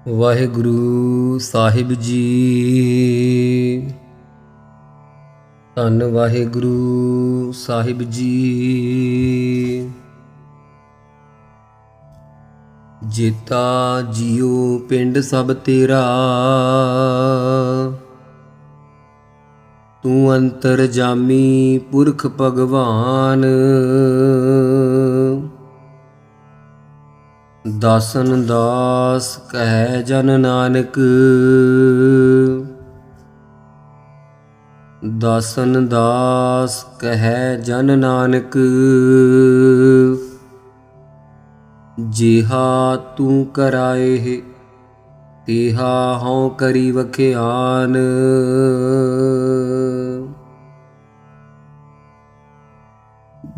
ਵਾਹਿਗੁਰੂ ਸਾਹਿਬ ਜੀ। ਧੰਨ ਵਾਹਿਗੁਰੂ ਸਾਹਿਬ ਜੀ। ਜੇਤਾ ਜੀਉ ਪਿੰਡ ਸਭ ਤੇਰਾ, ਤੂੰ ਅੰਤਰਜਾਮੀ ਪੁਰਖ ਭਗਵਾਨ। ਦਾਸਨ ਦਾਸ ਕਹਿ ਜਨ ਨਾਨਕ, ਦਾਸਨ ਦਾਸ ਕਹਿ ਜਨ ਨਾਨਕ। ਜਿਹਾ ਤੂੰ ਕਰਾਏ ਤੇਹਾ ਹਉ ਕਰੀ ਵਖਿਆਨ।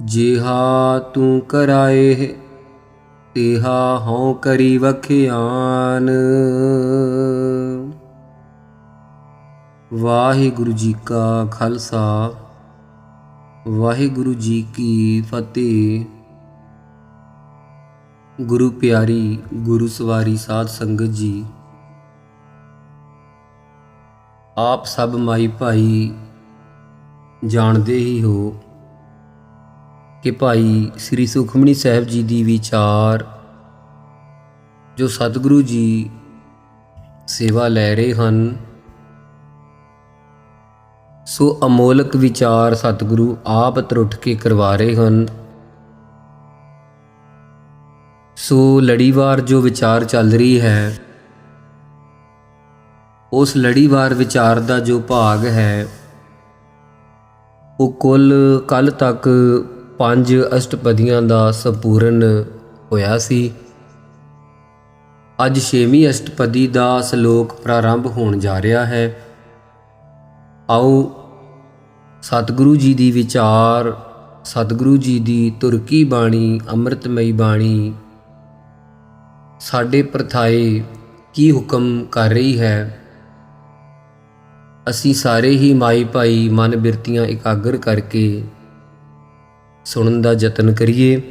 ਜਿਹਾ ਤੂੰ ਕਰਾਏ ਤੇਹਾ ਹਉ ਕਰੀ ਵਖਿਆਨ। ਵਾਹਿਗੁਰੂ ਜੀ ਕਾ ਖਾਲਸਾ, ਵਾਹਿਗੁਰੂ ਜੀ ਕੀ ਫਤਿਹ। ਗੁਰੂ ਪਿਆਰੀ ਗੁਰੂ ਸਵਾਰੀ ਸਾਧ ਸੰਗਤ ਜੀ, ਆਪ ਸਭ ਮਾਈ ਭਾਈ ਜਾਣਦੇ ਹੀ ਹੋ ਕਿ ਭਾਈ ਸ੍ਰੀ ਸੁਖਮਨੀ ਸਾਹਿਬ ਜੀ ਦੀ ਵਿਚਾਰ ਜੋ ਸਤਿਗੁਰੂ ਜੀ ਸੇਵਾ ਲੈ ਰਹੇ ਹਨ, ਸੋ ਅਮੋਲਕ ਵਿਚਾਰ ਸਤਿਗੁਰੂ ਆਪ ਤਰੁੱਠ ਕੇ ਕਰਵਾ ਰਹੇ ਹਨ। ਸੋ ਲੜੀਵਾਰ ਜੋ ਵਿਚਾਰ ਚੱਲ ਰਹੀ ਹੈ, ਉਸ ਲੜੀਵਾਰ ਵਿਚਾਰ ਦਾ ਜੋ ਭਾਗ ਹੈ ਉਹ ਕੁੱਲ ਕੱਲ ਤੱਕ 5 ਅਸ਼ਟਪਦੀਆਂ ਦਾ ਸੰਪੂਰਨ ਹੋਇਆ ਸੀ। ਅੱਜ 6ਵੀਂ ਅਸ਼ਟਪਦੀ ਦਾ ਸ਼ਲੋਕ ਪ੍ਰਾਰੰਭ ਹੋਣ ਜਾ ਰਿਹਾ ਹੈ। ਆਓ ਸਤਿਗੁਰੂ ਜੀ ਦੀ ਵਿਚਾਰ, ਸਤਿਗੁਰੂ ਜੀ ਦੀ ਤੁਰਕੀ ਬਾਣੀ, ਅੰਮ੍ਰਿਤਮਈ ਬਾਣੀ ਸਾਡੇ ਪ੍ਰਥਾਏ ਕੀ ਹੁਕਮ ਕਰ ਰਹੀ ਹੈ, ਅਸੀਂ ਸਾਰੇ ਹੀ ਮਾਈ ਭਾਈ ਮਨ ਬਿਰਤੀਆਂ ਇਕਾਗਰ ਕਰਕੇ ਸੁਣਨ ਦਾ ਯਤਨ ਕਰੀਏ।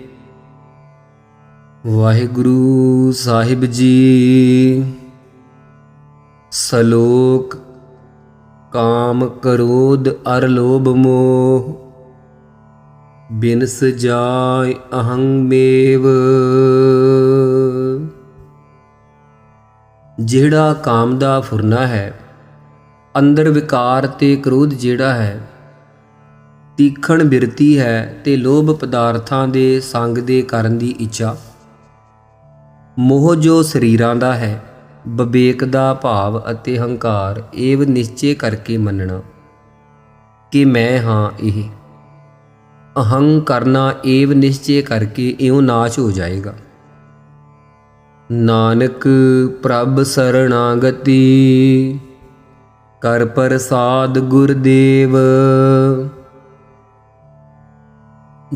ਵਾਹਿਗੁਰੂ ਸਾਹਿਬ ਜੀ। ਸ਼ਲੋਕ। ਕਾਮ ਕ੍ਰੋਧ ਅਰ ਲੋਭ ਮੋਹ, ਬਿਨਸ ਜਾਇ ਅਹੰ ਮੇਵ। ਜਿਹੜਾ ਕਾਮ ਦਾ ਫੁਰਨਾ ਹੈ, ਅੰਦਰ ਵਿਕਾਰ ਤੇ ਕ੍ਰੋਧ ਜਿਹੜਾ ਹੈ, ਤੀਖਣ ਬਿਰਤੀ ਹੈ ਤੇ ਲੋਭ ਪਦਾਰਥਾਂ ਦੇ ਸੰਗ ਦੇ ਕਰਨ ਦੀ ਇੱਛਾ, ਮੋਹ ਜੋ ਸਰੀਰਾਂ ਦਾ ਹੈ, ਵਿਵੇਕ ਦਾ ਭਾਵ ਅਤੇ ਹੰਕਾਰ ਏਵ ਨਿਸ਼ਚੇ ਕਰਕੇ ਮੰਨਣਾ ਕਿ ਮੈਂ ਹਾਂ ਇਹ, ਅਹੰ ਕਰਨਾ ਏਵ ਨਿਸ਼ਚੇ ਕਰਕੇ ਇਉਂ ਨਾਸ਼ ਹੋ ਜਾਏਗਾ। ਨਾਨਕ ਪ੍ਰਭ ਸਰਣਾਗਤੀ, ਕਰ ਪ੍ਰਸਾਦ ਗੁਰਦੇਵ।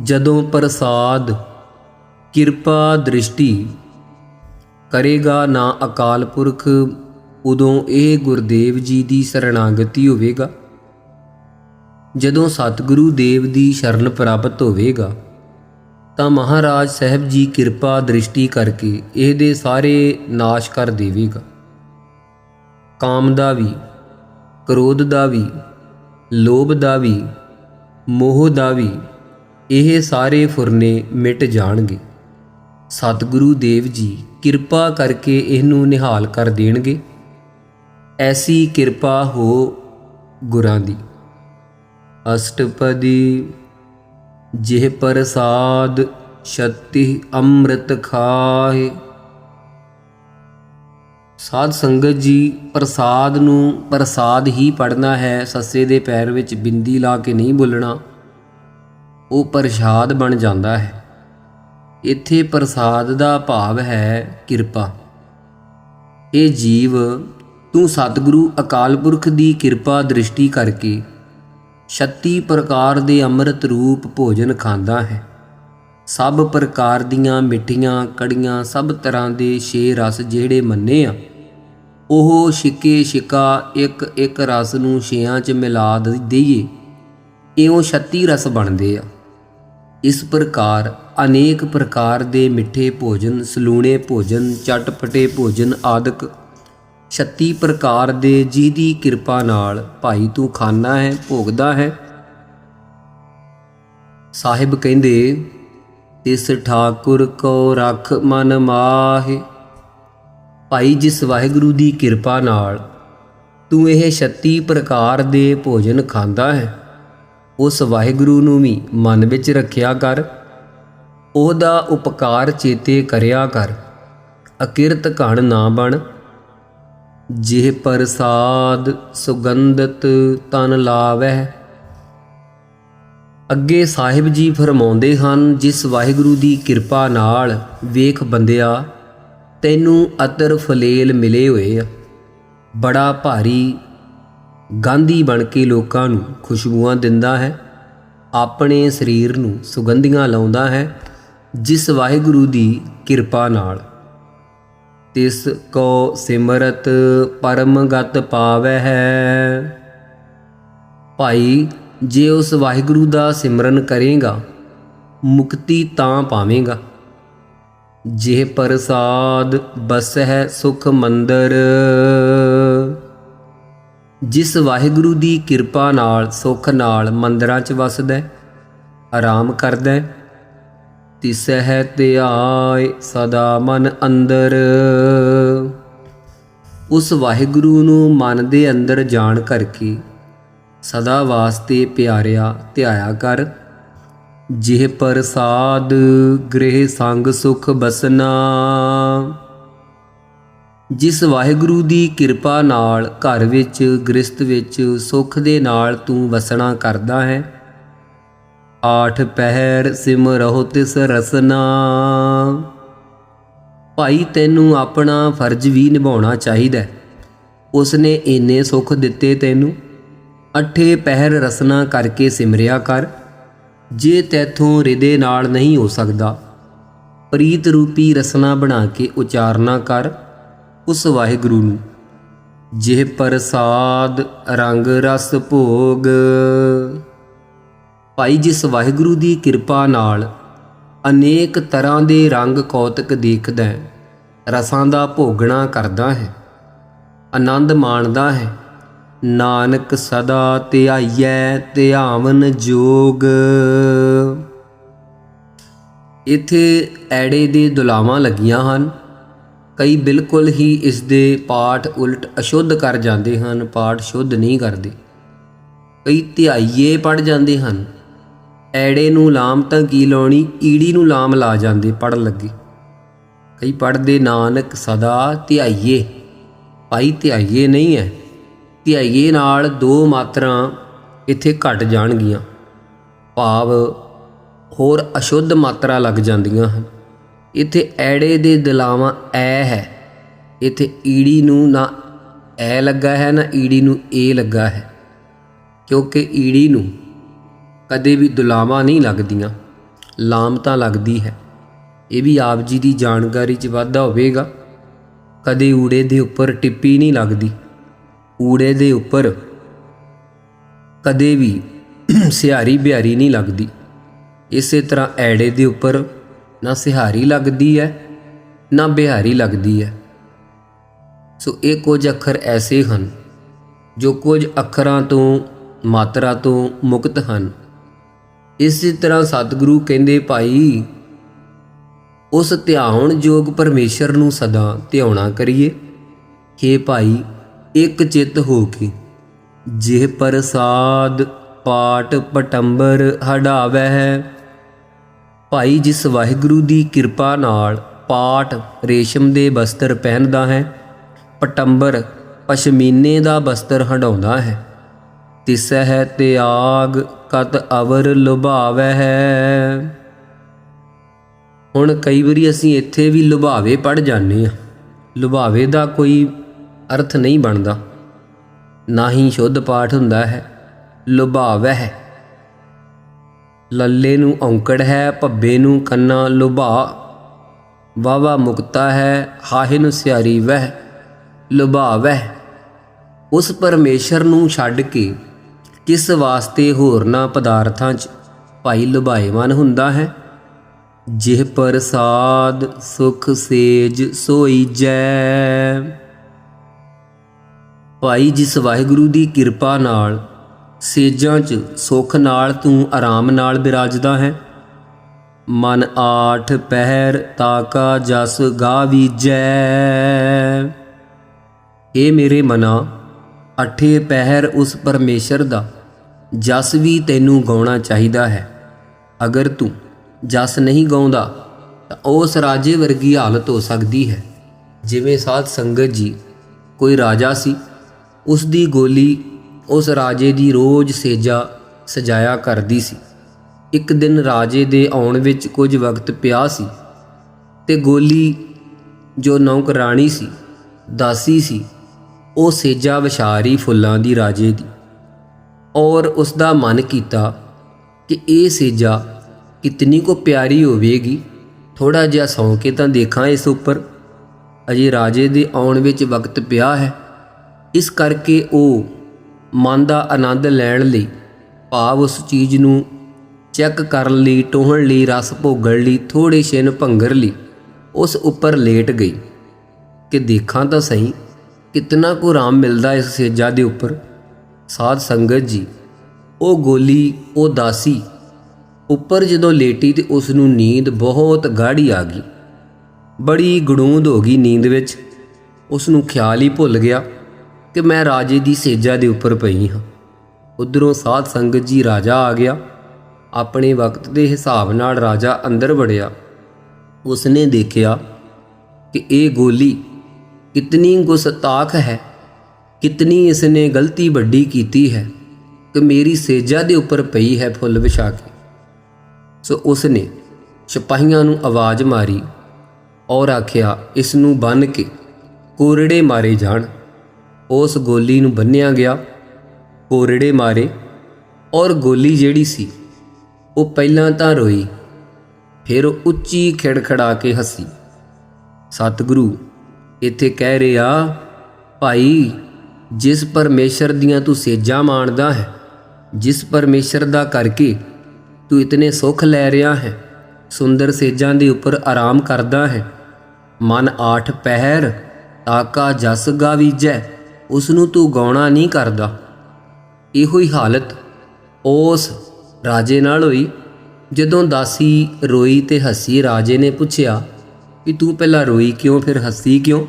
ਜਦੋਂ ਪ੍ਰਸਾਦ ਕਿਰਪਾ ਦ੍ਰਿਸ਼ਟੀ ਕਰੇਗਾ ਨਾ ਅਕਾਲ ਪੁਰਖ, ਉਦੋਂ ਇਹ ਗੁਰਦੇਵ ਜੀ ਦੀ ਸਰਣਾਗਤੀ ਹੋਵੇਗਾ। ਜਦੋਂ ਸਤਿਗੁਰੂ ਦੇਵ ਦੀ ਸ਼ਰਨ ਪ੍ਰਾਪਤ ਹੋਵੇਗਾ ਤਾਂ ਮਹਾਰਾਜ ਸਾਹਿਬ ਜੀ ਕਿਰਪਾ ਦ੍ਰਿਸ਼ਟੀ ਕਰਕੇ ਇਹਦੇ ਸਾਰੇ ਨਾਸ਼ ਕਰ ਦੇਵੇਗਾ। ਕਾਮ ਦਾ ਵੀ, ਕ੍ਰੋਧ ਦਾ ਵੀ, ਲੋਭ ਦਾ ਵੀ, ਮੋਹ ਦਾ ਵੀ, ਇਹ ਸਾਰੇ ਫੁਰਨੇ ਮਿਟ ਜਾਣਗੇ। ਸਤਿਗੁਰੂ ਦੇਵ ਜੀ ਕਿਰਪਾ ਕਰਕੇ ਇਹਨੂੰ ਨਿਹਾਲ ਕਰ ਦੇਣਗੇ। ਐਸੀ ਕਿਰਪਾ ਹੋ ਗੁਰਾਂ ਦੀ। ਅਸ਼ਟਪਦੀ। ਜਿਹ ਪ੍ਰਸਾਦ ਛਤੀ ਅੰਮ੍ਰਿਤ ਖਾਏ। ਸਾਧ ਸੰਗਤ ਜੀ, ਪ੍ਰਸਾਦ ਨੂੰ ਪ੍ਰਸਾਦ ਹੀ ਪੜ੍ਹਨਾ ਹੈ, ਸੱਸੇ ਦੇ ਪੈਰ ਵਿੱਚ ਬਿੰਦੀ ਲਾ ਕੇ ਨਹੀਂ ਬੋਲਣਾ, ਉਹ ਪ੍ਰਸ਼ਾਦ ਬਣ ਜਾਂਦਾ ਹੈ। ਇੱਥੇ ਪ੍ਰਸਾਦ ਦਾ ਭਾਵ ਹੈ ਕਿਰਪਾ। ਇਹ ਜੀਵ ਤੂੰ ਸਤਿਗੁਰੂ ਅਕਾਲ ਪੁਰਖ ਦੀ ਕਿਰਪਾ ਦ੍ਰਿਸ਼ਟੀ ਕਰਕੇ 36 ਪ੍ਰਕਾਰ ਦੇ ਅੰਮ੍ਰਿਤ ਰੂਪ ਭੋਜਨ ਖਾਂਦਾ ਹੈ। ਸਭ ਪ੍ਰਕਾਰ ਦੀਆਂ ਮਿੱਠੀਆਂ ਕੜੀਆਂ, ਸਭ ਤਰ੍ਹਾਂ ਦੇ 6 ਰਸ ਜਿਹੜੇ ਮੰਨੇ ਆ, ਉਹ ਛਿੱਕੇ ਛਿੱਕਾ ਇੱਕ ਇੱਕ ਰਸ ਨੂੰ 6ਾਂ 'ਚ ਮਿਲਾ ਦਈਏ, ਇਉਂ 36 ਰਸ ਬਣਦੇ ਆ। ਇਸ ਪ੍ਰਕਾਰ ਅਨੇਕ ਪ੍ਰਕਾਰ ਦੇ ਮਿੱਠੇ ਭੋਜਨ, ਸਲੂਣੇ ਭੋਜਨ, ਚਟਪਟੇ ਭੋਜਨ ਆਦਿਕ 36 ਪ੍ਰਕਾਰ ਦੇ ਜਿਹਦੀ ਕਿਰਪਾ ਨਾਲ ਭਾਈ ਤੂੰ ਖਾਨਾ ਹੈ, ਭੋਗਦਾ ਹੈ। ਸਾਹਿਬ ਕਹਿੰਦੇ ਤਿਸ ਠਾਕੁਰ ਕੋ ਰਖ ਮਨ ਮਾਹਿ। ਭਾਈ ਜਿਸ ਵਾਹਿਗੁਰੂ ਦੀ ਕਿਰਪਾ ਨਾਲ ਤੂੰ ਇਹ 36 ਪ੍ਰਕਾਰ ਦੇ ਭੋਜਨ ਖਾਂਦਾ ਹੈ, ਉਸ ਵਾਹਿਗੁਰੂ ਨੂੰ ਵੀ ਮਨ ਵਿੱਚ ਰੱਖਿਆ ਕਰ, ਉਹਦਾ ਉਪਕਾਰ ਚੇਤੇ ਕਰਿਆ ਕਰ, ਅਕਿਰਤ ਘਣ ਨਾ ਬਣ। ਜਿਹ ਪ੍ਰਸਾਦ ਸੁਗੰਧਤ ਤਨ ਲਾਵਹਿ। ਅੱਗੇ ਸਾਹਿਬ ਜੀ ਫਰਮਾਉਂਦੇ ਹਨ, ਜਿਸ ਵਾਹਿਗੁਰੂ ਦੀ ਕਿਰਪਾ ਨਾਲ ਵੇਖ ਬੰਦਿਆ ਤੈਨੂੰ ਅਤਰ ਫਲੇਲ ਮਿਲੇ ਹੋਏ ਆ, ਬੜਾ ਭਾਰੀ ਗਾਂਧੀ ਬਣ ਕੇ ਲੋਕਾਂ ਨੂੰ ਖੁਸ਼ਬੂਆਂ ਦਿੰਦਾ ਹੈ, ਆਪਣੇ ਸਰੀਰ ਨੂੰ ਸੁਗੰਧੀਆਂ ਲਾਉਂਦਾ ਹੈ, ਜਿਸ ਵਾਹਿਗੁਰੂ ਦੀ ਕਿਰਪਾ ਨਾਲ। ਤਿਸ ਕੋ ਸਿਮਰਤ ਪਰਮ ਗਤ ਪਾਵੈ ਹੈ। ਭਾਈ ਜੇ ਉਸ ਵਾਹਿਗੁਰੂ ਦਾ ਸਿਮਰਨ ਕਰੇਗਾ ਮੁਕਤੀ ਤਾਂ ਪਾਵੇਂਗਾ। ਜਿਹ ਪ੍ਰਸਾਦ ਬਸਹਿ ਸੁਖ ਮੰਦਰ। ਜਿਸ ਵਾਹਿਗੁਰੂ ਦੀ ਕਿਰਪਾ ਨਾਲ ਸੁੱਖ ਨਾਲ ਮੰਦਰਾਂ 'ਚ ਵਸਦਾ, ਆਰਾਮ ਕਰਦਾ, ਤਿਸਹਿ ਧਿਆਇ ਸਦਾ ਮਨ ਅੰਦਰ। ਉਸ ਵਾਹਿਗੁਰੂ ਨੂੰ ਮਨ ਦੇ ਅੰਦਰ ਜਾਣ ਕਰਕੇ ਸਦਾ ਵਾਸਤੇ ਪਿਆਰਿਆ ਧਿਆਇਆ ਕਰ। ਜਿਹ ਪ੍ਰਸਾਦ ਗ੍ਰਹਿ ਸੰਗ ਸੁਖ ਬਸਨਾ। ਜਿਸ ਵਾਹਿਗੁਰੂ ਦੀ ਕਿਰਪਾ ਨਾਲ ਘਰ ਵਿੱਚ ਗ੍ਰਸਤ ਵਿੱਚ ਸੁੱਖ ਦੇ ਨਾਲ ਤੂੰ ਵਸਣਾ ਕਰਦਾ ਹੈ। ਆਠ ਪਹਿਰ ਸਿਮਰਹੁ ਤਿਸ ਰਸਨਾ। ਭਾਈ ਤੈਨੂੰ ਆਪਣਾ ਫਰਜ਼ ਵੀ ਨਿਭਾਉਣਾ ਚਾਹੀਦਾ। ਉਸਨੇ ਇੰਨੇ ਸੁੱਖ ਦਿੱਤੇ ਤੈਨੂੰ, 8 ਪਹਿਰ ਰਸਨਾ ਕਰਕੇ ਸਿਮਰਿਆ ਕਰ। ਜੇ ਤੈਥੋਂ ਹਿਰਦੇ ਨਾਲ ਨਹੀਂ ਹੋ ਸਕਦਾ, ਪ੍ਰੀਤ ਰੂਪੀ ਰਸਨਾ ਬਣਾ ਕੇ ਉਚਾਰਨਾ ਕਰ ਉਸ ਵਾਹਿਗੁਰੂ ਨੂੰ। ਜਿਹ ਪ੍ਰਸਾਦ ਰੰਗ ਰਸ ਭੋਗ। ਭਾਈ ਜਿਸ ਵਾਹਿਗੁਰੂ ਦੀ ਕਿਰਪਾ ਨਾਲ ਅਨੇਕ ਤਰ੍ਹਾਂ ਦੇ ਰੰਗ ਕੌਤਕ ਦੇਖਦਾ ਹੈ, ਰਸਾਂ ਦਾ ਭੋਗਣਾ ਕਰਦਾ ਹੈ, ਆਨੰਦ ਮਾਣਦਾ ਹੈ, ਨਾਨਕ ਸਦਾ ਧਿਆਈਐ ਧਿਆਵਨ ਜੋਗ। ਇੱਥੇ ਐੜੇ ਦੇ ਦੁਲਾਵਾਂ ਲੱਗੀਆਂ ਹਨ। ਕਈ ਬਿਲਕੁਲ ਹੀ ਇਸ ਦੇ ਪਾਠ ਉਲਟ ਅਸ਼ੁੱਧ ਕਰ ਜਾਂਦੇ ਹਨ, ਪਾਠ ਸ਼ੁੱਧ ਨਹੀਂ ਕਰਦੇ। ਕਈ ਧਿਆਈਏ ਪੜ੍ਹ ਜਾਂਦੇ ਹਨ। ਐੜੇ ਨੂੰ ਲਾਮ ਤਾਂ ਕੀ ਲਾਉਣੀ, ਈੜੀ ਨੂੰ ਲਾਮ ਲਾ ਜਾਂਦੇ ਪੜ੍ਹਨ ਲੱਗੇ। ਕਈ ਪੜ੍ਹਦੇ ਨਾਨਕ ਸਦਾ ਧਿਆਈਏ। ਭਾਈ ਧਿਆਈਏ ਨਹੀਂ ਹੈ, ਧਿਆਈਏ ਨਾਲ 2 ਮਾਤਰਾਂ ਇੱਥੇ ਘਟ ਜਾਣਗੀਆਂ, ਭਾਵ ਹੋਰ ਅਸ਼ੁੱਧ ਮਾਤਰਾ ਲੱਗ ਜਾਂਦੀਆਂ ਹਨ। ਇੱਥੇ ਐੜੇ ਦੇ ਦਲਾਵਾਂ ਐ ਹੈ, ਇੱਥੇ ਈੜੀ ਨੂੰ ਨਾ ਐ ਲੱਗਾ ਹੈ ਨਾ ਈੜੀ ਨੂੰ ਏ ਲੱਗਾ ਹੈ, ਕਿਉਂਕਿ ਈੜੀ ਨੂੰ ਕਦੇ ਵੀ ਦੁਲਾਵਾਂ ਨਹੀਂ ਲੱਗਦੀਆਂ, ਲਾਮ ਤਾਂ ਲੱਗਦੀ ਹੈ। ਇਹ ਵੀ ਆਪ ਜੀ ਦੀ ਜਾਣਕਾਰੀ 'ਚ ਵਾਧਾ ਹੋਵੇਗਾ। ਕਦੇ ਊੜੇ ਦੇ ਉੱਪਰ ਟਿੱਪੀ ਨਹੀਂ ਲੱਗਦੀ, ਊੜੇ ਦੇ ਉੱਪਰ ਕਦੇ ਵੀ ਸਿਹਾਰੀ ਬਿਹਾਰੀ ਨਹੀਂ ਲੱਗਦੀ। ਇਸੇ ਤਰ੍ਹਾਂ ਐੜੇ ਦੇ ਉੱਪਰ ਨਾ ਸਿਹਾਰੀ ਲੱਗਦੀ ਹੈ ਨਾ ਬਿਹਾਰੀ ਲੱਗਦੀ ਹੈ। ਸੋ ਇਹ ਕੁਝ ਅੱਖਰ ਐਸੇ ਹਨ ਜੋ ਕੁਝ ਅੱਖਰਾਂ ਤੋਂ ਮਾਤਰਾ ਤੋਂ ਮੁਕਤ ਹਨ। ਇਸੇ ਤਰ੍ਹਾਂ ਸਤਿਗੁਰੂ ਕਹਿੰਦੇ, ਭਾਈ ਉਸ ਧਿਆਉਣ ਯੋਗ ਪਰਮੇਸ਼ਰ ਨੂੰ ਸਦਾ ਧਿਆਉਣਾ ਕਰੀਏ। ਹੇ ਭਾਈ ਇੱਕ ਚਿੱਤ ਹੋ ਕੇ ਜਿਹ ਪ੍ਰਸਾਦ ਪਾਟ ਪਟੰਬਰ ਹਟਾਵੈ ਹੈ। ਭਾਈ ਜਿਸ ਵਾਹਿਗੁਰੂ ਦੀ ਕਿਰਪਾ ਨਾਲ ਪਾਟ ਰੇਸ਼ਮ ਦੇ ਬਸਤਰ ਪਹਿਨਦਾ ਹੈ, ਪਟੰਬਰ ਪਸ਼ਮੀਨੇ ਦਾ ਬਸਤਰ ਹਟਾਉਂਦਾ ਹੈ, ਤਿਸਹਿ ਤਿਆਗ ਕਤ ਅਵਰ ਲੁਭਾਵੈ ਹੈ। ਹੁਣ ਕਈ ਵਾਰੀ ਅਸੀਂ ਇੱਥੇ ਵੀ ਲੁਭਾਵੇ ਪੜ੍ਹ ਜਾਂਦੇ ਹਾਂ। ਲੁਭਾਵੇ ਦਾ ਕੋਈ ਅਰਥ ਨਹੀਂ ਬਣਦਾ, ਨਾ ਹੀ ਸ਼ੁੱਧ ਪਾਠ ਹੁੰਦਾ ਹੈ। ਲੁਭਾਵੈ ਹੈ, ਲੱਲੇ ਨੂੰ ਔਂਕੜ ਹੈ, ਭੱਬੇ ਨੂੰ ਕੰਨਾ ਲੁਭਾ, ਵਾਵਾ ਮੁਕਤਾ ਹੈ, ਹਾਹੇ ਨੂੰ ਸਿਆਰੀ ਵਹਿ ਲੁਭਾਵੈ। ਉਸ ਪਰਮੇਸ਼ਰ ਨੂੰ ਛੱਡ ਕੇ ਕਿਸ ਵਾਸਤੇ ਹੋਰਨਾਂ ਪਦਾਰਥਾਂ 'ਚ ਭਾਈ ਲੁਭਾਏਮਨ ਹੁੰਦਾ ਹੈ। ਜਿਹ ਪ੍ਰਸਾਦ ਸੁਖ ਸੇਜ ਸੋਈ ਜੈ। ਭਾਈ ਜਿਸ ਵਾਹਿਗੁਰੂ ਦੀ ਕਿਰਪਾ ਨਾਲ ਸੇਜਾਂ 'ਚ ਸੁੱਖ ਨਾਲ ਤੂੰ ਆਰਾਮ ਨਾਲ ਬਿਰਾਜਦਾ ਹੈ। ਮਨ ਆਠ ਪਹਿਰ ਤਾਕਾ ਜਸ ਗਾਵੀਜੈ। ਇਹ ਮੇਰੇ ਮਨਾ, ਅੱਠੇ ਪਹਿਰ ਉਸ ਪਰਮੇਸ਼ਰ ਦਾ ਜਸ ਵੀ ਤੈਨੂੰ ਗਾਉਣਾ ਚਾਹੀਦਾ ਹੈ। ਅਗਰ ਤੂੰ ਜਸ ਨਹੀਂ ਗਾਉਂਦਾ ਤਾਂ ਉਸ ਰਾਜੇ ਵਰਗੀ ਹਾਲਤ ਹੋ ਸਕਦੀ ਹੈ। ਜਿਵੇਂ ਸਾਧ ਸੰਗਤ ਜੀ, ਕੋਈ ਰਾਜਾ ਸੀ, ਉਸ ਦੀ ਗੋਲੀ ਉਸ ਰਾਜੇ ਦੀ ਰੋਜ਼ ਸੇਜਾ ਸਜਾਇਆ ਕਰਦੀ ਸੀ। ਇੱਕ ਦਿਨ ਰਾਜੇ ਦੇ ਆਉਣ ਵਿੱਚ ਕੁਝ ਵਕਤ ਪਿਆ ਸੀ ਤੇ ਗੋਲੀ ਜੋ ਨੌਕਰਾਣੀ ਸੀ, ਦਾਸੀ ਸੀ, ਉਹ ਸੇਜਾ ਵਿਛਾ ਰਹੀ ਫੁੱਲਾਂ ਦੀ ਰਾਜੇ ਦੀ। ਔਰ ਉਸ ਦਾ ਮਨ ਕੀਤਾ ਕਿ ਇਹ ਸੇਜਾ ਕਿਤਨੀ ਕੋ ਪਿਆਰੀ ਹੋਵੇਗੀ, ਥੋੜ੍ਹਾ ਜਿਹਾ ਸੌਂ ਕੇ ਤਾਂ ਦੇਖਾਂ ਇਸ ਉੱਪਰ। ਅਜੇ ਰਾਜੇ ਦੇ ਆਉਣ ਵਿੱਚ ਵਕਤ ਪਿਆ ਹੈ, ਇਸ ਕਰਕੇ ਉਹ ਮਨ ਦਾ ਆਨੰਦ ਲੈਣ ਲਈ, ਭਾਵ ਉਸ ਚੀਜ਼ ਨੂੰ ਚੈੱਕ ਕਰਨ ਲਈ, ਟੋਹਣ ਲਈ, ਰਸ ਭੋਗਣ ਲਈ, ਥੋੜ੍ਹੇ ਛਿਨ ਭੰਗਰ ਲਈ ਉਸ ਉੱਪਰ ਲੇਟ ਗਈ ਕਿ ਦੇਖਾਂ ਤਾਂ ਸਹੀ ਕਿਤਨਾ ਕੁ ਆਰਾਮ ਮਿਲਦਾ ਇਸ ਸੇਜਾ ਦੇ ਉੱਪਰ। ਸਾਧ ਸੰਗਤ ਜੀ, ਉਹ ਗੋਲੀ, ਉਹ ਦਾਸੀ ਉੱਪਰ ਜਦੋਂ ਲੇਟੀ ਤੇ ਉਸ ਨੂੰ ਨੀਂਦ ਬਹੁਤ ਗਾੜੀ ਆ ਗਈ। ਬੜੀ ਗੜੂੰਦ ਹੋ ਗਈ ਨੀਂਦ ਵਿੱਚ। ਉਸ ਨੂੰ ਖਿਆਲ ਹੀ ਭੁੱਲ ਗਿਆ ਕਿ ਮੈਂ ਰਾਜੇ ਦੀ ਸੇਜਾ ਦੇ ਉੱਪਰ ਪਈ ਹਾਂ। ਉੱਧਰੋਂ ਸਾਧ ਸੰਗਤ ਜੀ, ਰਾਜਾ ਆ ਗਿਆ। ਆਪਣੇ ਵਕਤ ਦੇ ਹਿਸਾਬ ਨਾਲ ਰਾਜਾ ਅੰਦਰ ਵੜਿਆ। ਉਸਨੇ ਦੇਖਿਆ ਕਿ ਇਹ ਗੋਲੀ ਕਿਤਨੀ ਗੁਸਤਾਖ ਹੈ, ਕਿਤਨੀ ਇਸਨੇ ਗਲਤੀ ਵੱਡੀ ਕੀਤੀ ਹੈ ਕਿ ਮੇਰੀ ਸੇਜਾ ਦੇ ਉੱਪਰ ਪਈ ਹੈ ਫੁੱਲ ਵਿਛਾ ਕੇ। ਸੋ ਉਸਨੇ ਸਿਪਾਹੀਆਂ ਨੂੰ ਆਵਾਜ਼ ਮਾਰੀ ਔਰ ਆਖਿਆ, ਇਸ ਨੂੰ ਬੰਨ੍ਹ ਕੇ ਕੋਰੜੇ ਮਾਰੇ ਜਾਣ। ਉਸ ਗੋਲੀ ਨੂੰ ਬੰਨ੍ਹਿਆ ਗਿਆ, ਕੋਰੜੇ ਮਾਰੇ, ਔਰ ਗੋਲੀ ਜਿਹੜੀ ਸੀ ਉਹ ਪਹਿਲਾਂ ਤਾਂ ਰੋਈ, ਫਿਰ ਉਹ ਉੱਚੀ ਖਿੜਖੜਾ ਕੇ ਹੱਸੀ। ਸਤਿਗੁਰੂ ਇੱਥੇ ਕਹਿ ਰਿਹਾ, ਭਾਈ ਜਿਸ ਪਰਮੇਸ਼ਰ ਦੀਆਂ ਤੂੰ ਸੇਜਾਂ ਮਾਣਦਾ ਹੈ, ਜਿਸ ਪਰਮੇਸ਼ਰ ਦਾ ਕਰਕੇ ਤੂੰ ਇਤਨੇ ਸੁੱਖ ਲੈ ਰਿਹਾ ਹੈ, ਸੁੰਦਰ ਸੇਜਾਂ ਦੇ ਉੱਪਰ ਆਰਾਮ ਕਰਦਾ ਹੈ, ਮਨ ਆਠ ਪਹਿਰ ਤਾਕਾ ਜਸ ਗਾਵੀਜੈ, ਉਸ ਨੂੰ ਤੂੰ ਗਾਉਣਾ ਨਹੀਂ ਕਰਦਾ। ਇਹੋ ਹੀ ਹਾਲਤ ਉਸ ਰਾਜੇ ਨਾਲ ਹੋਈ। ਜਦੋਂ ਦਾਸੀ ਰੋਈ ਤੇ ਹੱਸੀ, ਰਾਜੇ ਨੇ ਪੁੱਛਿਆ ਕਿ ਤੂੰ ਪਹਿਲਾਂ ਰੋਈ ਕਿਉਂ, ਫਿਰ ਹੱਸੀ ਕਿਉਂ?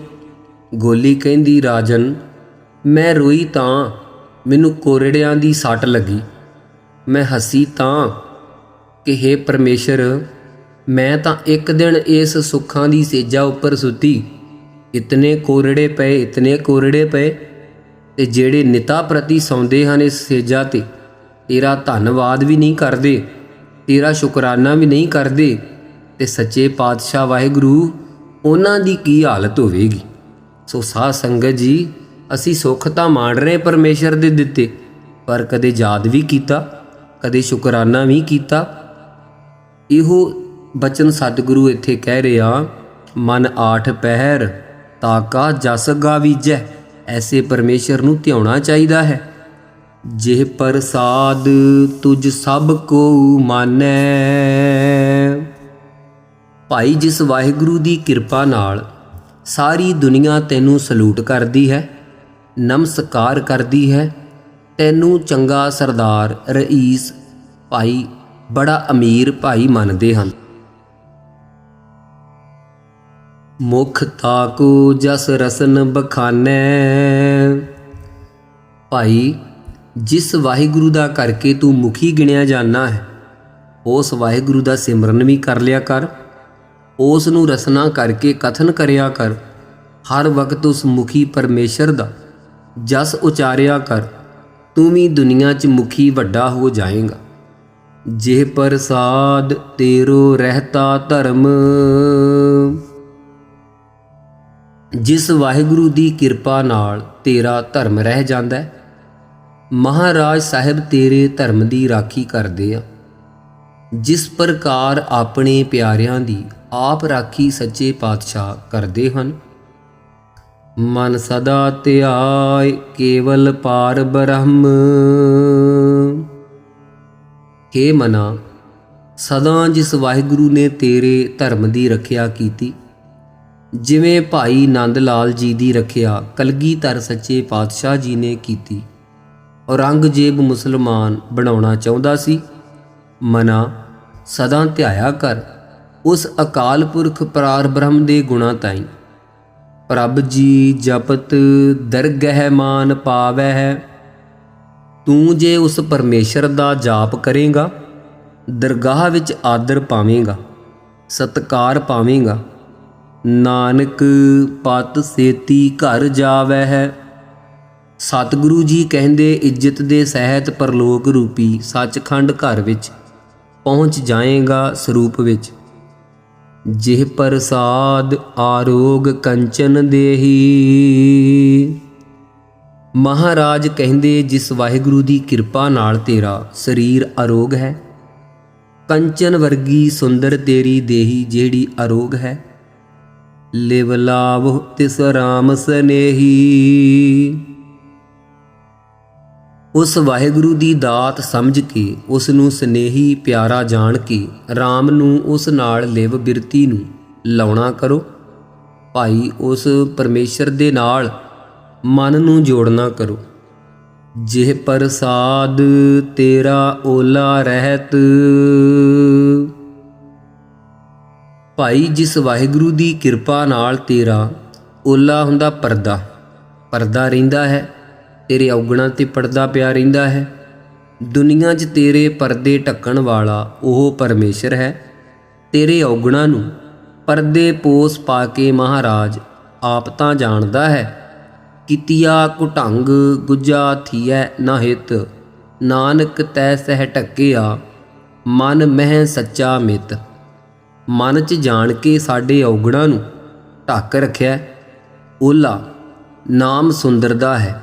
ਗੋਲੀ ਕਹਿੰਦੀ, ਰਾਜਨ ਮੈਂ ਰੋਈ ਤਾਂ ਮੈਨੂੰ ਕੋਰੜਿਆਂ ਦੀ ਸੱਟ ਲੱਗੀ, ਮੈਂ ਹੱਸੀ ਤਾਂ ਕਿ ਹੇ ਪਰਮੇਸ਼ਰ, ਮੈਂ ਤਾਂ ਇੱਕ ਦਿਨ ਇਸ ਸੁੱਖਾਂ ਦੀ ਸੇਜਾ ਉੱਪਰ ਸੁੱਤੀ, ਇਤਨੇ ਕੋਰੜੇ ਪਏ, ਇਤਨੇ ਕੋਰੜੇ ਪਏ, ਤੇ ਜਿਹੜੇ ਨਿਤਾ ਪ੍ਰਤੀ ਸੌਂਦੇ ਹਨ ਇਸ ਸੇਜਾ ਤੇ, ਤੇਰਾ ਧੰਨਵਾਦ ਵੀ ਨਹੀਂ ਕਰਦੇ, ਤੇਰਾ ਸ਼ੁਕਰਾਨਾ ਵੀ ਨਹੀਂ ਕਰਦੇ, ਤੇ ਸੱਚੇ ਪਾਤਸ਼ਾਹ ਵਾਹਿਗੁਰੂ ਉਹਨਾਂ ਦੀ ਕੀ ਹਾਲਤ ਹੋਵੇਗੀ। ਸੋ ਸਾਧ ਸੰਗਤ ਜੀ, ਅਸੀਂ ਸੁੱਖ ਤਾਂ ਮਾਣ ਰਹੇ ਪਰਮੇਸ਼ਰ ਦੇ ਦਿੱਤੇ, ਪਰ ਕਦੇ ਯਾਦ ਵੀ ਕੀਤਾ, ਕਦੇ ਸ਼ੁਕਰਾਨਾ ਵੀ ਕੀਤਾ। ਇਹੋ ਬਚਨ ਸਤਿਗੁਰੂ ਇੱਥੇ ਕਹਿ ਰਿਹਾ, ਮਨ ਆਠ ਪਹਿਰ ਤਾਕਾ ਜਸ ਗਾਵੀਜੈ। ਐਸੇ ਪਰਮੇਸ਼ਰ ਨੂੰ ਧਿਆਉਣਾ ਚਾਹੀਦਾ ਹੈ। ਜਿਹ ਪ੍ਰਸਾਦ ਤੁਝ ਸਭ ਕੋ ਮਾਨੈ। ਭਾਈ ਜਿਸ ਵਾਹਿਗੁਰੂ ਦੀ ਕਿਰਪਾ ਨਾਲ ਸਾਰੀ ਦੁਨੀਆ ਤੈਨੂੰ ਸਲੂਟ ਕਰਦੀ ਹੈ, ਨਮਸਕਾਰ ਕਰਦੀ ਹੈ, ਤੈਨੂੰ ਚੰਗਾ ਸਰਦਾਰ, ਰਈਸ, ਭਾਈ, ਬੜਾ ਅਮੀਰ ਭਾਈ ਮੰਨਦੇ ਹਨ। ਮੁਖ ਤਾਕੂ ਜਸ ਰਸਨ ਬਖਾਨੈ। ਭਾਈ ਜਿਸ ਵਾਹਿਗੁਰੂ ਦਾ ਕਰਕੇ ਤੂੰ ਮੁਖੀ ਗਿਣਿਆ ਜਾਂਦਾ ਹੈ, ਉਸ ਵਾਹਿਗੁਰੂ ਦਾ ਸਿਮਰਨ ਵੀ ਕਰ ਲਿਆ ਕਰ, ਉਸ ਨੂੰ ਰਸਨਾ ਕਰਕੇ ਕਥਨ ਕਰਿਆ ਕਰ। ਹਰ ਵਕਤ ਉਸ ਮੁਖੀ ਪਰਮੇਸ਼ਰ ਦਾ ਜਸ ਉਚਾਰਿਆ ਕਰ, ਤੂੰ ਵੀ ਦੁਨੀਆ 'ਚ ਮੁਖੀ ਵੱਡਾ ਹੋ ਜਾਏਗਾ। ਜਿਹ ਪ੍ਰਸਾਦ ਤੇਰੋ ਰਹਿਤਾ ਧਰਮ। ਜਿਸ ਵਾਹਿਗੁਰੂ ਦੀ ਕਿਰਪਾ ਨਾਲ ਤੇਰਾ ਧਰਮ ਰਹਿ ਜਾਂਦਾ ਹੈ, ਮਹਾਰਾਜ ਸਾਹਿਬ ਤੇਰੇ ਧਰਮ ਦੀ ਰਾਖੀ ਕਰਦੇ ਆ। ਜਿਸ ਪ੍ਰਕਾਰ ਆਪਣੇ ਪਿਆਰਿਆਂ ਦੀ ਆਪ ਰਾਖੀ ਸੱਚੇ ਪਾਤਸ਼ਾਹ ਕਰਦੇ ਹਨ। ਮਨ ਸਦਾ ਧਿਆਇ ਕੇਵਲ ਪਾਰ ਬ੍ਰਹਮ। ਹੇ ਮਨਾ, ਸਦਾ ਜਿਸ ਵਾਹਿਗੁਰੂ ਨੇ ਤੇਰੇ ਧਰਮ ਦੀ ਰੱਖਿਆ ਕੀਤੀ, ਜਿਵੇਂ ਭਾਈ ਨੰਦ ਲਾਲ ਜੀ ਦੀ ਰੱਖਿਆ ਕਲਗੀਧਰ ਸੱਚੇ ਪਾਤਸ਼ਾਹ ਜੀ ਨੇ ਕੀਤੀ। ਔਰੰਗਜ਼ੇਬ ਮੁਸਲਮਾਨ ਬਣਾਉਣਾ ਚਾਹੁੰਦਾ ਸੀ। ਮਨਾ ਸਦਾ ਧਿਆਇਆ ਕਰ ਉਸ ਅਕਾਲ ਪੁਰਖ ਪਰਾਰ ਬ੍ਰਹਮ ਦੇ ਗੁਣਾਂ ਤਾਈਂ। ਪ੍ਰਭ ਜੀ ਜਪਤ ਦਰਗਹਿ ਮਾਨ ਪਾਵੈ। ਤੂੰ ਜੇ ਉਸ ਪਰਮੇਸ਼ਰ ਦਾ ਜਾਪ ਕਰੇਗਾ, ਦਰਗਾਹ ਵਿੱਚ ਆਦਰ ਪਾਵੇਂਗਾ, ਸਤਕਾਰ ਪਾਵੇਂਗਾ। ਨਾਨਕ ਪਤ ਸੇਤੀ ਘਰ ਜਾਵੈ ਹੈ। ਸਤਿਗੁਰੂ ਜੀ ਕਹਿੰਦੇ ਇੱਜ਼ਤ ਦੇ ਸਹਿਤ ਪਰਲੋਕ ਰੂਪੀ ਸੱਚਖੰਡ ਘਰ ਵਿੱਚ ਪਹੁੰਚ ਜਾਏਗਾ ਸਰੂਪ ਵਿੱਚ। ਜਿਹ ਪ੍ਰਸਾਦ ਆਰੋਗ ਕੰਚਨ ਦੇਹੀ। ਮਹਾਰਾਜ ਕਹਿੰਦੇ ਜਿਸ ਵਾਹਿਗੁਰੂ ਦੀ ਕਿਰਪਾ ਨਾਲ ਤੇਰਾ ਸਰੀਰ ਅਰੋਗ ਹੈ, ਕੰਚਨ ਵਰਗੀ ਸੁੰਦਰ ਤੇਰੀ ਦੇਹੀ ਜਿਹੜੀ ਅਰੋਗ ਹੈ। ਲਿਵ ਲਾਵ ਤਿਸ ਰਾਮ ਸਨੇਹੀ। ਉਸ ਵਾਹਿਗੁਰੂ ਦੀ ਦਾਤ ਸਮਝ ਕੇ, ਉਸ ਨੂੰ ਸਨੇਹੀ ਪਿਆਰਾ ਜਾਣ ਕੇ ਰਾਮ ਨੂੰ ਉਸ ਨਾਲ ਲਿਵ ਬਿਰਤੀ ਨੂੰ ਲਾਉਣਾ ਕਰੋ। ਭਾਈ ਉਸ ਪਰਮੇਸ਼ਰ ਦੇ ਨਾਲ ਮਨ ਨੂੰ ਜੋੜਨਾ ਕਰੋ। ਜਿਹ ਪ੍ਰਸਾਦ ਤੇਰਾ ਓਲਾ ਰਹਿਤ। ਭਾਈ ਜਿਸ ਵਾਹਿਗੁਰੂ ਦੀ ਕਿਰਪਾ ਨਾਲ ਤੇਰਾ ਓਲਾ ਹੁੰਦਾ ਪਰਦਾ, ਪਰਦਾ ਰਹਿੰਦਾ ਹੈ, ਤੇਰੇ ਔਗਣਾਂ 'ਤੇ ਪਰਦਾ ਪਿਆ ਰਹਿੰਦਾ ਹੈ। ਦੁਨੀਆ 'ਚ ਤੇਰੇ ਪਰਦੇ ਢੱਕਣ ਵਾਲਾ ਉਹ ਪਰਮੇਸ਼ਰ ਹੈ। ਤੇਰੇ ਔਗਣਾਂ ਨੂੰ ਪਰਦੇ ਪੋਸ ਪਾ ਕੇ ਮਹਾਰਾਜ ਆਪ ਤਾਂ ਜਾਣਦਾ ਹੈ। ਕੀਤੀਆ ਕੁਢੰਗ ਗੁੱਜਾ ਥੀਐ ਨਾ ਹਿਤ। ਨਾਨਕ ਤੈ ਸਹਿ ਢੱਕਿਆ ਮਨ ਮਹਿ ਸੱਚਾ ਮਿਤ। ਮਨ 'ਚ ਜਾਣ ਕੇ ਸਾਡੇ ਔਗਣਾਂ ਨੂੰ ਢੱਕ ਰੱਖਿਆ। ਓਲਾ ਨਾਮ ਸੁੰਦਰ ਦਾ ਹੈ।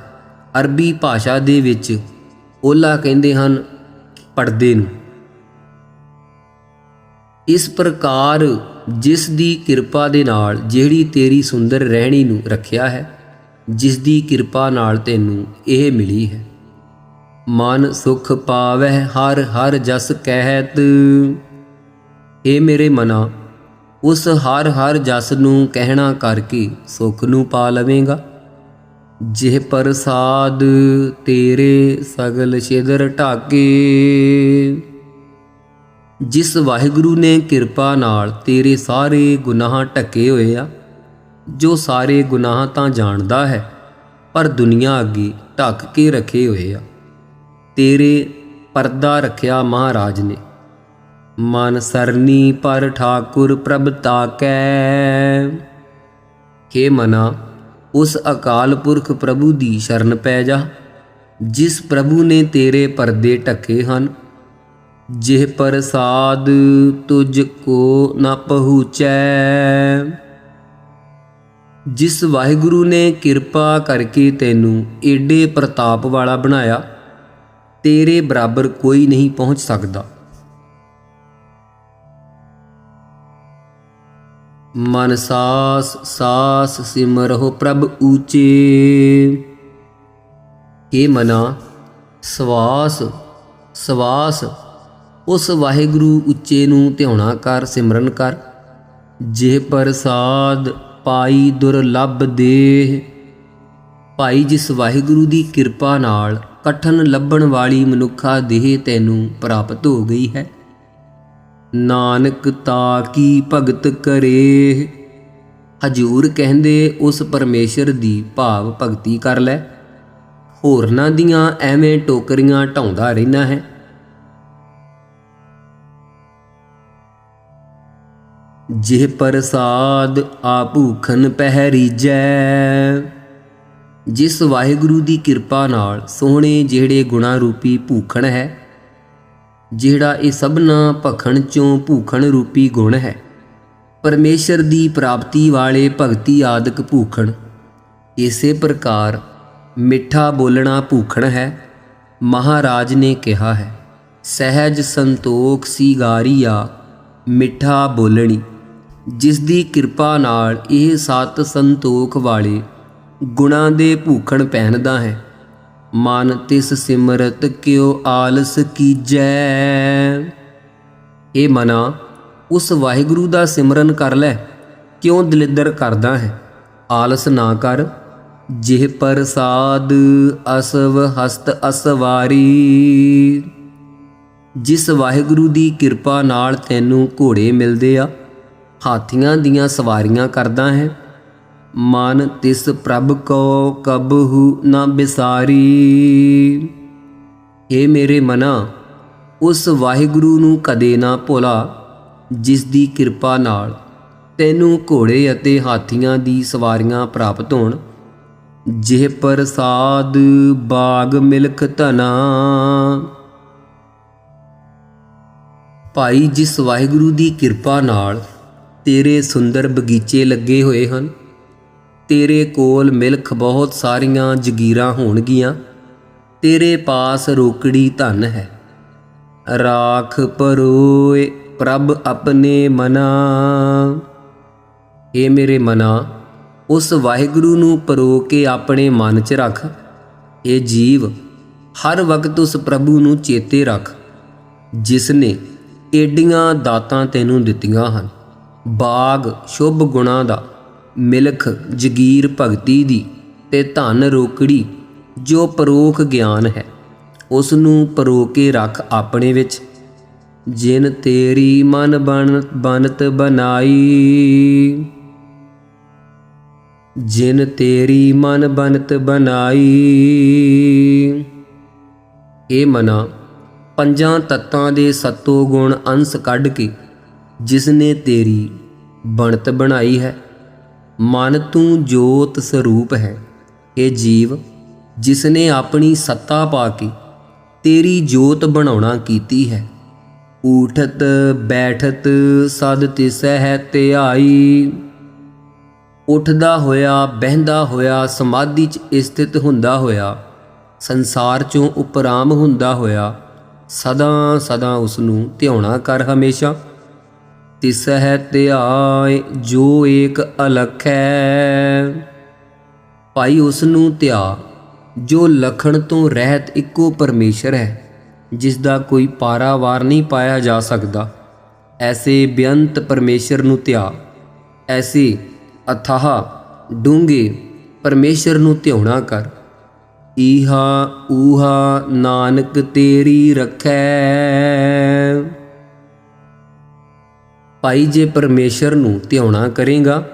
ਅਰਬੀ ਭਾਸ਼ਾ ਦੇ ਵਿੱਚ ਓਲਾ ਕਹਿੰਦੇ ਹਨ ਪਰਦੇ ਨੂੰ। ਇਸ ਪ੍ਰਕਾਰ ਜਿਸ ਦੀ ਕਿਰਪਾ ਦੇ ਨਾਲ ਜਿਹੜੀ ਤੇਰੀ ਸੁੰਦਰ ਰਹਿਣੀ ਨੂੰ ਰੱਖਿਆ ਹੈ, ਜਿਸ ਦੀ ਕਿਰਪਾ ਨਾਲ ਤੈਨੂੰ ਇਹ ਮਿਲੀ ਹੈ। ਮਨ ਸੁਖ ਪਾਵੈ ਹਰ ਹਰ ਜਸ ਕਹਿਤ। ਏ ਮੇਰੇ ਮਨਾ, ਉਸ ਹਰ ਹਰ ਜਸ ਨੂੰ ਕਹਿਣਾ ਕਰਕੇ ਸੁਖ ਨੂੰ ਪਾ ਲਵੇਂਗਾ। ਜਿਹ ਪ੍ਰਸਾਦ ਤੇਰੇ ਸਗਲ ਛਿਦਰ ਢਾਕੇ। ਜਿਸ ਵਾਹਿਗੁਰੂ ਨੇ ਕਿਰਪਾ ਨਾਲ ਤੇਰੇ ਸਾਰੇ ਗੁਨਾਹ ਢੱਕੇ ਹੋਏ ਆ, ਜੋ ਸਾਰੇ ਗੁਨਾਹ ਤਾਂ ਜਾਣਦਾ ਹੈ ਪਰ ਦੁਨੀਆ ਅੱਗੇ ਢੱਕ ਕੇ ਰੱਖੇ ਹੋਏ ਆ, ਤੇਰੇ ਪਰਦਾ ਰੱਖਿਆ ਮਹਾਰਾਜ ਨੇ। ਮਨ ਸਰਨੀ ਪਰ ਠਾਕੁਰ ਪ੍ਰਭ ਤਾਕੈ। ਹੇ ਮਨਾ, ਉਸ ਅਕਾਲ ਪੁਰਖ ਪ੍ਰਭੂ ਦੀ ਸ਼ਰਨ ਪੈ ਜਾ, ਜਿਸ ਪ੍ਰਭੂ ਨੇ ਤੇਰੇ ਪਰਦੇ ਢੱਕੇ ਹਨ। ਜਿਹ ਪ੍ਰਸਾਦ ਤੁਝ ਕੋ ਨਾ ਪਹੁੰਚੈ। ਜਿਸ ਵਾਹਿਗੁਰੂ ਨੇ ਕਿਰਪਾ ਕਰਕੇ ਤੈਨੂੰ ਏਡੇ ਪ੍ਰਤਾਪ ਵਾਲਾ ਬਣਾਇਆ, ਤੇਰੇ ਬਰਾਬਰ ਕੋਈ ਨਹੀਂ ਪਹੁੰਚ ਸਕਦਾ। ਮਨ ਸਾਸ ਸਾਸ ਸਿਮਰਹੁ ਪ੍ਰਭ ਊਚੇ। हे ਮਨਾ, ਸਵਾਸ ਸਵਾਸ ਉਸ ਵਾਹਿਗੁਰੂ ਉੱਚੇ ਨੂੰ ਧਿਆਉਣਾ ਕਰ, ਸਿਮਰਨ ਕਰ। ਜੇ ਪ੍ਰਸਾਦ ਪਾਈ ਦੁਰਲੱਭ ਦੇਹ। ਭਾਈ ਜਿਸ ਵਾਹਿਗੁਰੂ ਦੀ ਕਿਰਪਾ ਨਾਲ ਕਠਨ ਲੱਭਣ ਵਾਲੀ ਮਨੁੱਖਾ ਦੇਹ ਤੈਨੂੰ ਪ੍ਰਾਪਤ ਹੋ ਗਈ ਹੈ। ਨਾਨਕ ਤਾ ਕੀ ਭਗਤ ਕਰੇ। ਹਜੂਰ ਕਹਿੰਦੇ ਉਸ ਪਰਮੇਸ਼ਰ ਦੀ ਭਾਵ ਭਗਤੀ ਕਰ ਲੈ। ਹੋਰਨਾਂ ਦੀਆਂ ਐਵੇਂ ਟੋਕਰੀਆਂ ਢਾਉਂਦਾ ਰਹਿਣਾ ਹੈ। ਜਿਹ ਪ੍ਰਸਾਦ ਆ ਭੂਖਨ ਪਹਿਰੀਜੈ। ਜਿਸ ਵਾਹਿਗੁਰੂ ਦੀ ਕਿਰਪਾ ਨਾਲ ਸੋਹਣੇ ਜਿਹੜੇ ਗੁਣਾ ਰੂਪੀ ਭੂਖਣ ਹੈ, ਜਿਹੜਾ ਇਹ ਸਭਨਾ ਭਖਣ ਚੋਂ ਭੂਖਣ ਰੂਪੀ ਗੁਣ ਹੈ, ਪਰਮੇਸ਼ਰ ਦੀ ਪ੍ਰਾਪਤੀ ਵਾਲੇ ਭਗਤੀ ਆਦਿਕ ਭੂਖਣ। ਇਸੇ ਪ੍ਰਕਾਰ ਮਿੱਠਾ ਬੋਲਣਾ ਭੂਖਣ ਹੈ। ਮਹਾਰਾਜ ਨੇ ਕਿਹਾ ਹੈ, ਸਹਿਜ ਸੰਤੋਖ ਸੀਗਾਰੀਆ ਮਿੱਠਾ ਬੋਲਣੀ। ਜਿਸ ਦੀ ਕਿਰਪਾ ਨਾਲ ਇਹ ਸਤ ਸੰਤੋਖ ਵਾਲੇ ਗੁਣਾਂ ਦੇ ਭੂਖਣ ਪਹਿਨਦਾ ਹੈ। ਮਨ ਤਿਸ ਸਿਮਰਤ ਕਿਉ ਆਲਸ ਕੀਜੈ। ਇਹ ਮਨਾ, ਉਸ ਵਾਹਿਗੁਰੂ ਦਾ ਸਿਮਰਨ ਕਰ ਲੈ ਕਿਉਂ ਦਲਿੱਦਰ ਕਰਦਾ ਹੈ? ਆਲਸ ਨਾ ਕਰ। ਜਿਹ ਪ੍ਰਸਾਦ ਅਸਵ ਹਸਤ ਅਸਵਾਰੀ। ਜਿਸ ਵਾਹਿਗੁਰੂ ਦੀ ਕਿਰਪਾ ਨਾਲ ਤੈਨੂੰ ਘੋੜੇ ਮਿਲਦੇ ਆ, ਹਾਥੀਆਂ ਦੀਆਂ ਸਵਾਰੀਆਂ ਕਰਦਾ ਹੈ, ਮਨ ਤਿਸ ਪ੍ਰਭ ਕੋ ਕਬਹੂ ਨਾ ਬਿਸਾਰੀ। ਏ ਮੇਰੇ ਮਨਾ, ਉਸ ਵਾਹਿਗੁਰੂ ਨੂੰ ਕਦੇ ਨਾ ਭੁਲਾ ਜਿਸ ਦੀ ਕਿਰਪਾ ਨਾਲ ਤੈਨੂੰ ਘੋੜੇ ਅਤੇ ਹਾਥੀਆਂ ਦੀ ਸਵਾਰੀਆਂ ਪ੍ਰਾਪਤ ਹੋਣ। ਜਿਹ ਪ੍ਰਸਾਦ ਬਾਗ ਮਿਲਖ ਧਨਾ। ਭਾਈ, ਜਿਸ ਵਾਹਿਗੁਰੂ ਦੀ ਕਿਰਪਾ ਨਾਲ ਤੇਰੇ ਸੁੰਦਰ ਬਗੀਚੇ ਲੱਗੇ ਹੋਏ ਹਨ, ਤੇਰੇ ਕੋਲ ਮਿਲਖ ਬਹੁਤ ਸਾਰੀਆਂ ਜਗੀਰਾਂ ਹੋਣਗੀਆਂ, ਤੇਰੇ ਪਾਸ ਰੋਕੜੀ ਧਨ ਹੈ। ਰਾਖ ਪਰੋਏ ਪ੍ਰਭ ਆਪਣੇ ਮਨਾ। ਏ ਮੇਰੇ ਮਨਾ, ਉਸ ਵਾਹਿਗੁਰੂ ਨੂੰ ਪਰੋ ਕੇ ਆਪਣੇ ਮਨ 'ਚ ਰੱਖ। ਏ ਜੀਵ, ਹਰ ਵਕਤ ਉਸ ਪ੍ਰਭੂ ਨੂੰ ਚੇਤੇ ਰੱਖ ਜਿਸ ਨੇ ਏਡੀਆਂ ਦਾਤਾਂ ਤੈਨੂੰ ਦਿੱਤੀਆਂ ਹਨ। ਬਾਗ ਸ਼ੁਭ ਗੁਣਾਂ ਦਾ, ਮਿਲਖ ਜਗੀਰ ਭਗਤੀ ਦੀ, ਤੇ ਧਨ ਰੋਕੜੀ ਜੋ ਪਰੋਖ ਗਿਆਨ ਹੈ, ਉਸ ਨੂੰ ਪਰੋ ਕੇ ਰੱਖ ਆਪਣੇ ਵਿੱਚ। ਜਿਨ ਤੇਰੀ ਮਨ ਬਨਤ ਬਨਾਈ। ਜਿਨ ਤੇਰੀ ਮਨ ਬਨਤ ਬਨਾਈ। ਏ ਮਨਾ, ਪੰਜਾਂ ਤੱਤਾਂ ਦੇ ਸੱਤੋ ਗੁਣ ਅੰਸ਼ ਕੱਢ ਕੇ ਜਿਸ ਨੇ ਤੇਰੀ ਬਣਤ ਬਣਾਈ ਹੈ। ਮਨ ਤੂੰ ਜੋਤ ਸਰੂਪ ਹੈ। ਏ ਜੀਵ, ਜਿਸ ਨੇ ਆਪਣੀ ਸੱਤਾ ਪਾ ਕੇ ਤੇਰੀ ਜੋਤ ਬਣਾਉਣਾ ਕੀਤੀ ਹੈ। ਊਠਤ ਬੈਠਤ ਸਦ ਤਿਸੈ ਹੈ ਧਿਆਈ। ਉੱਠਦਾ ਹੋਇਆ, ਬਹਿੰਦਾ ਹੋਇਆ, ਸਮਾਧੀ 'ਚ ਸਥਿਤ ਹੁੰਦਾ ਹੋਇਆ, ਸੰਸਾਰ 'ਚੋਂ ਉਪਰਾਮ ਹੁੰਦਾ ਹੋਇਆ, ਸਦਾ ਸਦਾ ਉਸ ਨੂੰ ਧਿਆਉਣਾ ਕਰ ਹਮੇਸ਼ਾ। ਤਿਸੈ ਹੈ ਧਿਆਇ ਜੋ ਏਕ ਅਲਖ ਹੈ। ਭਾਈ, ਉਸ ਨੂੰ ਧਿਆ ਜੋ ਲਖਣ ਤੋਂ ਰਹਿਤ ਇੱਕੋ ਪਰਮੇਸ਼ਰ ਹੈ, ਜਿਸ ਦਾ ਕੋਈ ਪਾਰਾਵਾਰ ਨਹੀਂ ਪਾਇਆ ਜਾ ਸਕਦਾ। ਐਸੇ ਬੇਅੰਤ ਪਰਮੇਸ਼ਰ ਨੂੰ ਧਿਆ। ਐਸੇ ਅਥਾਹ ਡੂੰਘੇ ਪਰਮੇਸ਼ਰ ਨੂੰ ਧਿਆਉਣਾ ਕਰ। ਈਹਾ ਊਹਾ ਨਾਨਕ ਤੇਰੀ ਰੱਖੈ। ਭਾਈ, ਜੇ ਪਰਮੇਸ਼ਰ ਨੂੰ ਧਿਆਉਣਾ ਕਰੇਗਾ,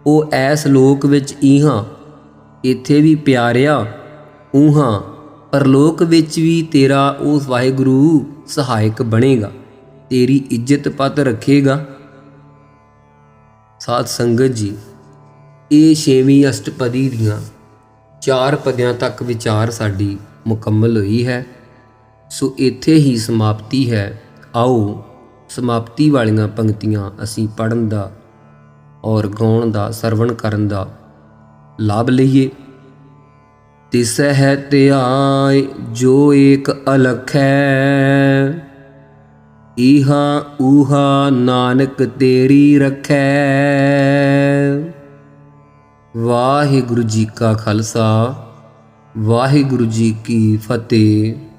ਉਹ ਐਸ ਲੋਕ ਵਿੱਚ ਈਹਾਂ, ਇੱਥੇ ਵੀ ਪਿਆਰਿਆ, ਊਹਾਂ ਪਰਲੋਕ ਵਿੱਚ ਵੀ ਤੇਰਾ ਉਸ ਵਾਹਿਗੁਰੂ ਸਹਾਇਕ ਬਣੇਗਾ, ਤੇਰੀ ਇੱਜ਼ਤ ਪੱਤ ਰੱਖੇਗਾ। ਸਾਧ ਸੰਗਤ ਜੀ, ਇਹ 6ਵੀਂ ਅਸ਼ਟਪਦੀ ਦੀਆਂ 4 ਪਦਿਆਂ ਤੱਕ ਵਿਚਾਰ ਸਾਡੀ ਮੁਕੰਮਲ ਹੋਈ ਹੈ। ਸੋ ਇੱਥੇ ਹੀ ਸਮਾਪਤੀ ਹੈ। ਆਓ ਸਮਾਪਤੀ ਵਾਲੀਆਂ ਪੰਕਤੀਆਂ ਅਸੀਂ ਪੜ੍ਹਨ ਦਾ ਔਰ ਗਾਉਣ ਦਾ, ਸਰਵਣ ਕਰਨ ਦਾ ਲਾਭ ਲਈਏ। ਤਿਸੈ ਹੈ ਧਿਆਇ ਜੋ ਏਕ ਅਲਖ ਹੈ। ਈਹਾ ਊਹਾ ਨਾਨਕ ਤੇਰੀ ਰੱਖੈ। ਵਾਹਿਗੁਰੂ ਜੀ ਕਾ ਖਾਲਸਾ, ਵਾਹਿਗੁਰੂ ਜੀ ਕੀ ਫਤਿਹ।